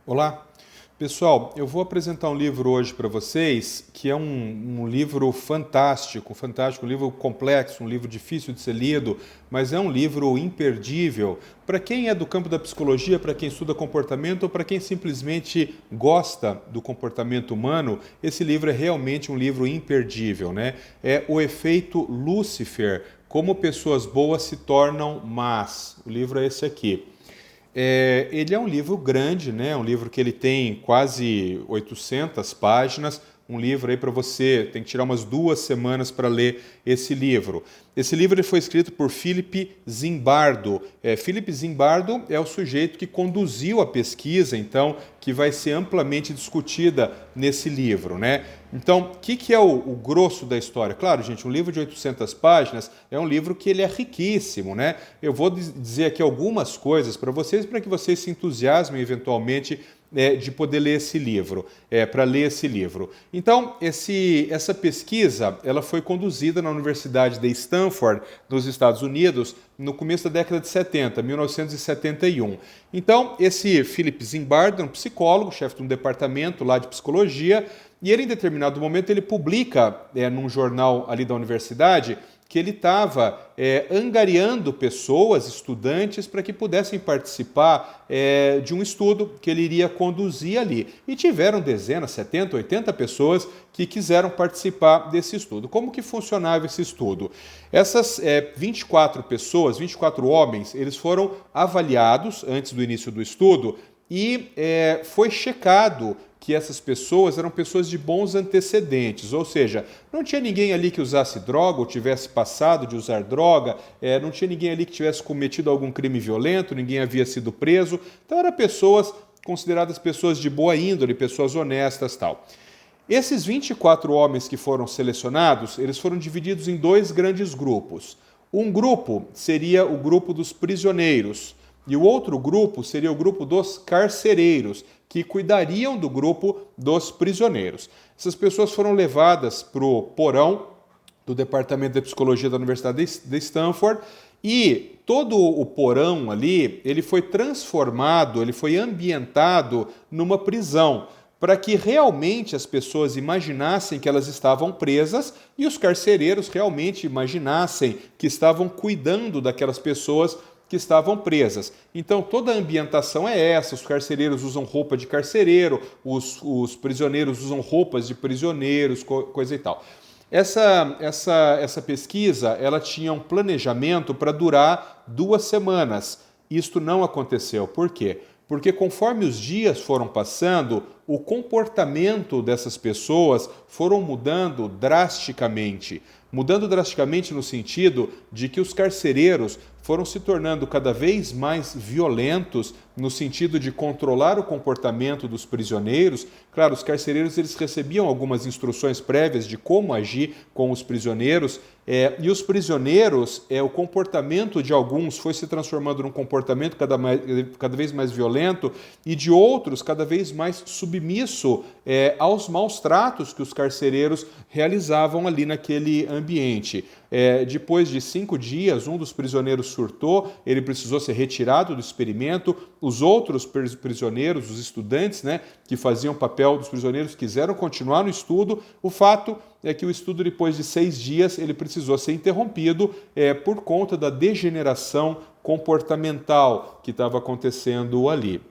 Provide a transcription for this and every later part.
Olá, pessoal, eu vou apresentar um livro hoje para vocês que é um livro fantástico, um livro complexo, um livro difícil de ser lido, mas é um livro imperdível para quem é do campo da psicologia, para quem estuda comportamento ou para quem simplesmente gosta do comportamento humano. Esse livro é realmente um livro imperdível, né? É O Efeito Lúcifer, como pessoas boas se tornam más. O livro é esse aqui. Ele é um livro grande, né? Um livro que ele tem quase 800 páginas, um livro aí para você, tem que tirar umas 2 semanas para ler esse livro. Esse livro ele foi escrito por Philip Zimbardo. Philip Zimbardo é o sujeito que conduziu a pesquisa, então, que vai ser amplamente discutida nesse livro, né? Então, o que é o grosso da história? Claro, gente, um livro de 800 páginas é um livro que ele é riquíssimo, né? Eu vou dizer aqui algumas coisas para que vocês se entusiasmem eventualmente de poder ler esse livro, para ler esse livro. Então, essa pesquisa ela foi conduzida na Universidade de Stanford, nos Estados Unidos, no começo da década de 70, 1971. Então, esse Philip Zimbardo é um psicólogo, chefe de um departamento lá de psicologia, e ele, em determinado momento, ele publica num jornal ali da universidade que ele estava angariando pessoas, estudantes, para que pudessem participar de um estudo que ele iria conduzir ali. E tiveram dezenas, 70, 80 pessoas que quiseram participar desse estudo. Como que funcionava esse estudo? Essas 24 pessoas, 24 homens, eles foram avaliados antes do início do estudo e foi checado que essas pessoas eram pessoas de bons antecedentes, ou seja, não tinha ninguém ali que usasse droga ou tivesse passado de usar droga, não tinha ninguém ali que tivesse cometido algum crime violento, ninguém havia sido preso, então eram pessoas consideradas pessoas de boa índole, pessoas honestas, tal. Esses 24 homens que foram selecionados, eles foram divididos em 2 grandes grupos. Um grupo seria o grupo dos prisioneiros, e o outro grupo seria o grupo dos carcereiros, que cuidariam do grupo dos prisioneiros. Essas pessoas foram levadas para o porão do Departamento de Psicologia da Universidade de Stanford e todo o porão ali, ele foi transformado, ele foi ambientado numa prisão, para que realmente as pessoas imaginassem que elas estavam presas e os carcereiros realmente imaginassem que estavam cuidando daquelas pessoas que estavam presas. Então toda a ambientação é essa, os carcereiros usam roupa de carcereiro, os prisioneiros usam roupas de prisioneiros, coisa e tal. Essa pesquisa ela tinha um planejamento para durar 2 semanas. Isto não aconteceu. Por quê? Porque conforme os dias foram passando, o comportamento dessas pessoas foram mudando drasticamente. Mudando drasticamente no sentido de que os carcereiros foram se tornando cada vez mais violentos no sentido de controlar o comportamento dos prisioneiros. Claro, os carcereiros eles recebiam algumas instruções prévias de como agir com os prisioneiros, e os prisioneiros, o comportamento de alguns foi se transformando num comportamento cada vez mais violento e de outros cada vez mais submisso aos maus tratos que os carcereiros realizavam ali naquele ambiente. Depois de 5 dias, um dos prisioneiros surtou, ele precisou ser retirado do experimento. Os outros prisioneiros, os estudantes, né, que faziam o papel dos prisioneiros, quiseram continuar no estudo. O fato é que o estudo, depois de 6 dias, ele precisou ser interrompido por conta da degeneração comportamental que estava acontecendo ali.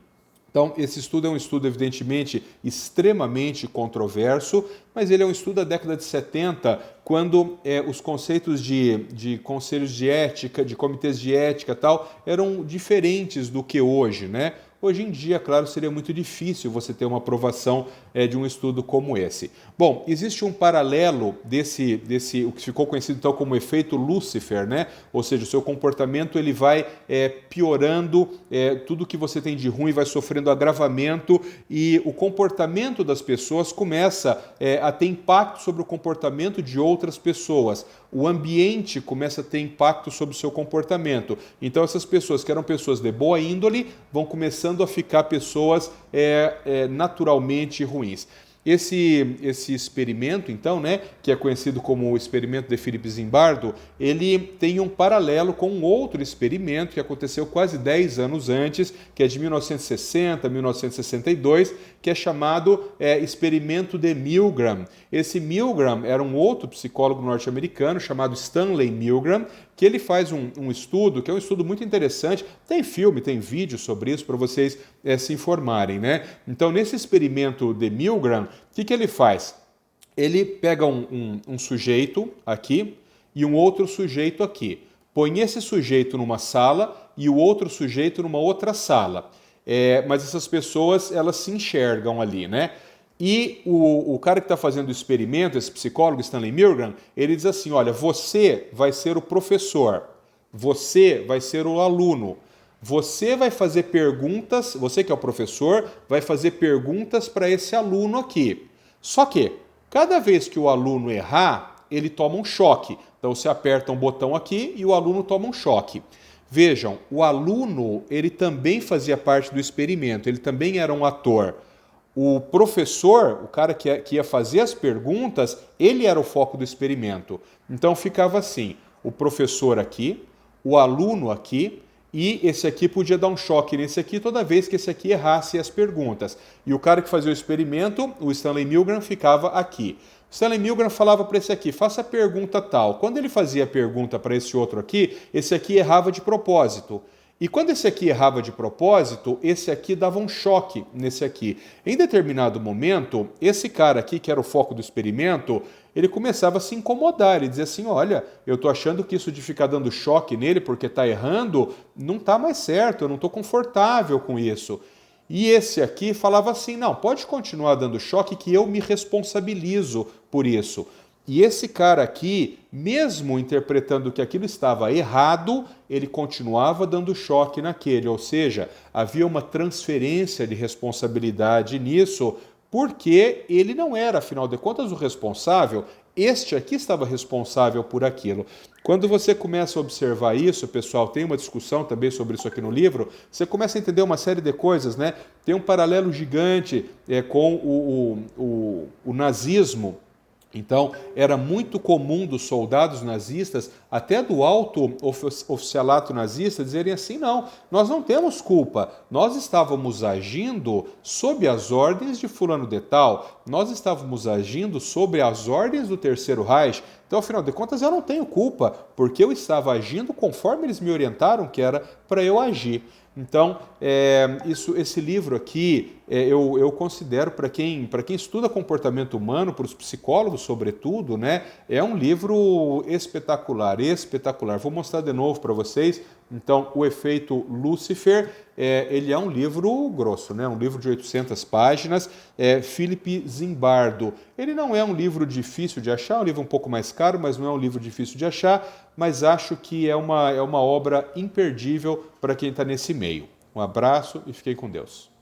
Então, esse estudo é um estudo, evidentemente, extremamente controverso, mas ele é um estudo da década de 70, quando os conceitos de conselhos de ética, de comitês de ética e tal, eram diferentes do que hoje, né? Hoje em dia, claro, seria muito difícil você ter uma aprovação de um estudo como esse. Bom, existe um paralelo desse o que ficou conhecido então como efeito Lúcifer, né? Ou seja, o seu comportamento ele vai piorando, tudo que você tem de ruim vai sofrendo agravamento e o comportamento das pessoas começa a ter impacto sobre o comportamento de outras pessoas. O ambiente começa a ter impacto sobre o seu comportamento. Então essas pessoas que eram pessoas de boa índole vão começando a ficar pessoas naturalmente ruins. Esse experimento, então, né, que é conhecido como o experimento de Philip Zimbardo, ele tem um paralelo com um outro experimento que aconteceu quase 10 anos antes, que é de 1960, 1962, que é chamado experimento de Milgram. Esse Milgram era um outro psicólogo norte-americano chamado Stanley Milgram, que ele faz um estudo, que é um estudo muito interessante, tem filme, tem vídeo sobre isso para vocês se informarem, né? Então, nesse experimento de Milgram, o que ele faz? Ele pega um sujeito aqui e um outro sujeito aqui. Põe esse sujeito numa sala e o outro sujeito numa outra sala. Mas essas pessoas, elas se enxergam ali, né? E o cara que está fazendo o experimento, esse psicólogo Stanley Milgram, ele diz assim, olha, você vai ser o professor, você vai ser o aluno, você vai fazer perguntas, você que é o professor, vai fazer perguntas para esse aluno aqui. Só que, cada vez que o aluno errar, ele toma um choque. Então você aperta um botão aqui e o aluno toma um choque. Vejam, o aluno, ele também fazia parte do experimento, ele também era um ator. O professor, o cara que ia fazer as perguntas, ele era o foco do experimento. Então ficava assim, o professor aqui, o aluno aqui, e esse aqui podia dar um choque nesse aqui toda vez que esse aqui errasse as perguntas. E o cara que fazia o experimento, o Stanley Milgram, ficava aqui. O Stanley Milgram falava para esse aqui, faça a pergunta tal. Quando ele fazia a pergunta para esse outro aqui, esse aqui errava de propósito. E quando esse aqui errava de propósito, esse aqui dava um choque nesse aqui. Em determinado momento, esse cara aqui, que era o foco do experimento, ele começava a se incomodar. Ele dizia assim, olha, eu estou achando que isso de ficar dando choque nele porque está errando, não está mais certo, eu não estou confortável com isso. E esse aqui falava assim, não, pode continuar dando choque que eu me responsabilizo por isso. E esse cara aqui, mesmo interpretando que aquilo estava errado, ele continuava dando choque naquele, ou seja, havia uma transferência de responsabilidade nisso, porque ele não era, afinal de contas, o responsável, este aqui estava responsável por aquilo. Quando você começa a observar isso, pessoal, tem uma discussão também sobre isso aqui no livro, você começa a entender uma série de coisas, né? Tem um paralelo gigante com o nazismo. Então, era muito comum dos soldados nazistas, até do alto oficialato nazista, dizerem assim, não, nós não temos culpa, nós estávamos agindo sob as ordens de fulano de tal, nós estávamos agindo sob as ordens do Terceiro Reich, então, afinal de contas, eu não tenho culpa, porque eu estava agindo conforme eles me orientaram que era para eu agir. Então, esse livro aqui, eu considero, para quem estuda comportamento humano, para os psicólogos sobretudo, né, é um livro espetacular, espetacular. Vou mostrar de novo para vocês. Então, O Efeito Lúcifer, ele é um livro grosso, né, um livro de 800 páginas, Philip Zimbardo. Ele não é um livro difícil de achar, é um livro um pouco mais caro, mas não é um livro difícil de achar, mas acho que é uma obra imperdível para quem está nesse meio. Um abraço e fiquem com Deus.